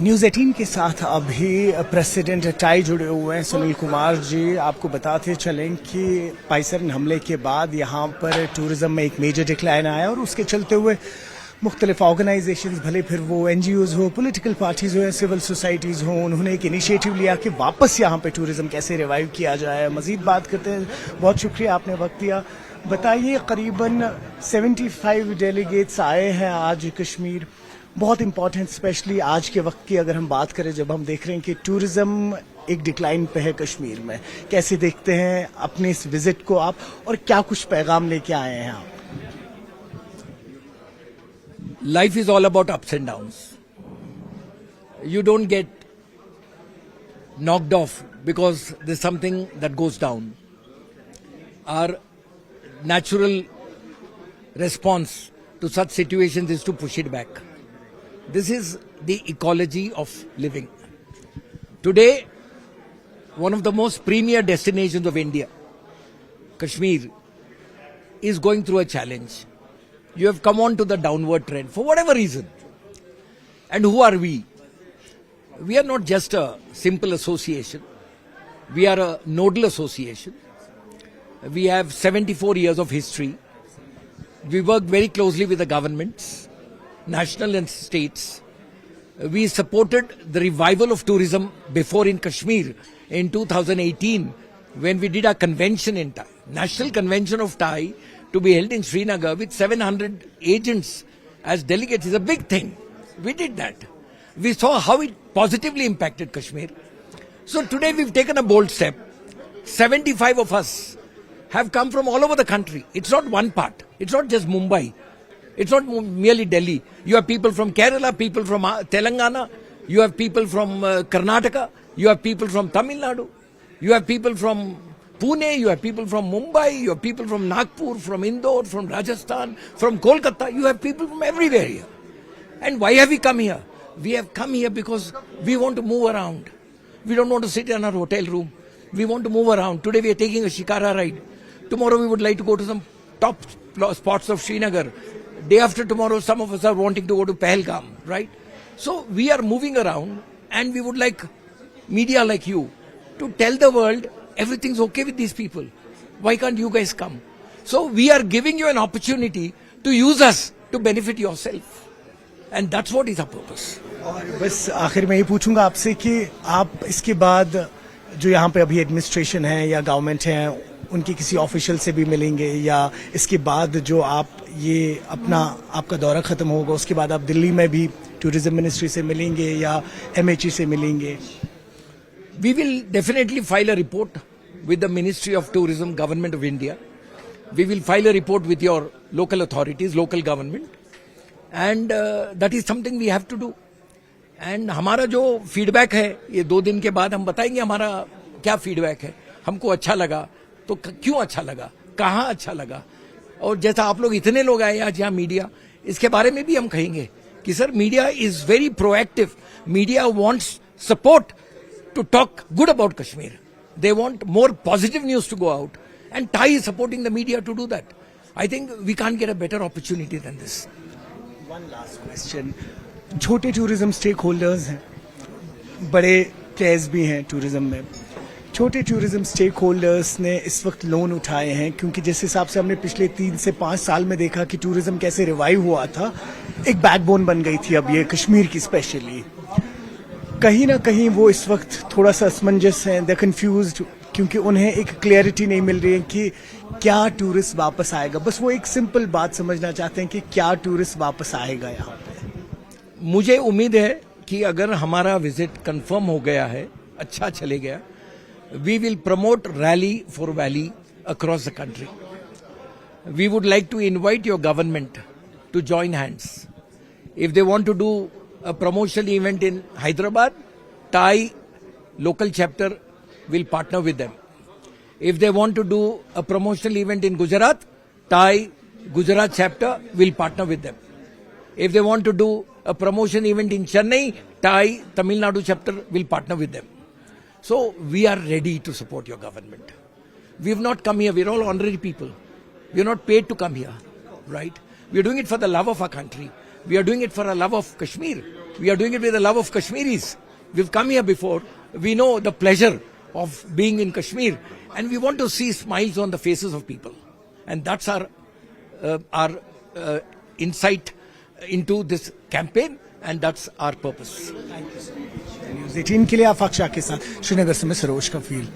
News 18 के साथ अभी प्रेसिडेंट टाई जुड़े हुए हैं सुनील कुमार जी। आपको बताते चलें कि पाइसरन हमले के बाद यहाँ पर टूरिज्म में एक मेजर डिक्लाइन आया और उसके चलते हुए मुख्तलिफ ऑर्गेनाइजेशंस, भले फिर वो NGOs हो, पॉलिटिकल पार्टीज हो या सिविल सोसाइटीज़ हो, उन्होंने एक इनिशिएटिव लिया कि वापस यहाँ पे टूरिज्म कैसे रिवाइव किया जाए। मज़ीद बात करते हैं। बहुत शुक्रिया, आपने वक्त दिया। बताइए, करीबन 75 डेलीगेट्स आए हैं आज कश्मीर। बहुत इंपॉर्टेंट, स्पेशली आज के वक्त की अगर हम बात करें, जब हम देख रहे हैं कि टूरिज्म एक डिक्लाइन पे है कश्मीर में। कैसे देखते हैं अपने इस विजिट को आप, और क्या कुछ पैगाम लेके आए हैं आप? Life is all about ups and downs. You don't get knocked off because there's something that goes down. Our natural response to such situations is to push it back. This is the ecology of living. Today, one of the most premier destinations of India, Kashmir, is going through a challenge. You have come on to the downward trend for whatever reason. And who are we? We are not just a simple association. We are a nodal association. We have 74 years of history. We work very closely with the governments, national and states. We supported the revival of tourism before in Kashmir in 2018 when we did our convention in Thai, National Convention of Thai, to be held in Srinagar with 700 agents as delegates is a big thing. We did that. We saw how it positively impacted Kashmir. So today we've taken a bold step. 75 of us have come from all over the country. It's not one part. It's not just Mumbai. It's not merely Delhi. You have people from Kerala, people from Telangana, you have people from Karnataka, you have people from Tamil Nadu, you have people from Pune, you have people from Mumbai, you have people from Nagpur, from Indore, from Rajasthan, from Kolkata. You have people from everywhere here. And why have we come here? We have come here because we want to move around. We don't want to sit in our hotel room. We want to move around. Today we are taking a Shikara ride. Tomorrow we would like to go to some top spots of Srinagar. Day after tomorrow some of us are wanting to go to Pahalgam, right? So we are moving around and we would like media like you to tell the world everything's okay with these people. Why can't you guys come? So we are giving you an opportunity to use us to benefit yourself. And that's what is our purpose. और बस आखिर में ये पूछूंगा आपसे कि आप इसके बाद जो यहाँ पे अभी एडमिनिस्ट्रेशन है या गवर्नमेंट है, उनके किसी ऑफिशियल से भी मिलेंगे, या इसके बाद जो आप ये आपका दौरा खत्म होगा उसके बाद आप दिल्ली में भी टूरिज्म मिनिस्ट्री से मिलेंगे या MHE से मिलेंगे? We will definitely file a report with the Ministry of Tourism, Government of India. We will file a report with your local authorities, local government. And that is something we have to do. And हमारा जो feedback है, ये 2 दिन के बाद हम बताएंगे हमारा क्या फीडबैक है। हमको अच्छा लगा तो क्यों अच्छा लगा, कहाँ अच्छा लगा, और जैसा आप लोग इतने लोग आए आज यहाँ मीडिया, इसके बारे में भी हम कहेंगे कि sir media is very proactive. Media wants support to talk good about Kashmir. They want more positive news to go out. And Thai is supporting the media to do that. I think we can't get a better opportunity than this. One last question. छोटे tourism stake holders हैं, बड़े players भी हैं tourism में. छोटे tourism stake holders ने इस वक्त लोन उठाए हैं क्योंकि जिस हिसाब से हमने पिछले 3 से 5 साल में देखा कि टूरिज्म कैसे रिवाइव हुआ था, एक बैकबोन बन गई थी अब ये कश्मीर की स्पेशली. कहीं ना कहीं वो इस वक्त थोड़ा सा असमंजस हैं, दे कंफ्यूज्ड, क्योंकि उन्हें एक क्लैरिटी नहीं मिल रही है कि क्या टूरिस्ट वापस आएगा. बस वो एक सिंपल बात समझना चाहते हैं कि क्या टूरिस्ट वापस आएगा यहाँ पे. मुझे उम्मीद है कि अगर हमारा विजिट कंफर्म हो गया है, अच्छा चले गया, we will promote rally for valley across the country. We would like to invite your government to join hands. If they want to do a promotional event in Hyderabad, Thai local chapter will partner with them. If they want to do a promotional event in Gujarat, Thai Gujarat chapter will partner with them. If they want to do a promotion event in Chennai, Thai Tamil Nadu chapter will partner with them. So we are ready to support your government. We have not come here. We are all honorary people. We are not paid to come here, right? We are doing it for the love of our country. We are doing it for a love of Kashmir. We are doing it with the love of Kashmiris. We've come here before. We know the pleasure of being in Kashmir, and we want to see smiles on the faces of people. And that's our insight into this campaign, and that's our purpose. News 18 के लिए आफाक शाह के साथ श्रीनगर से मैं सरोज कफील।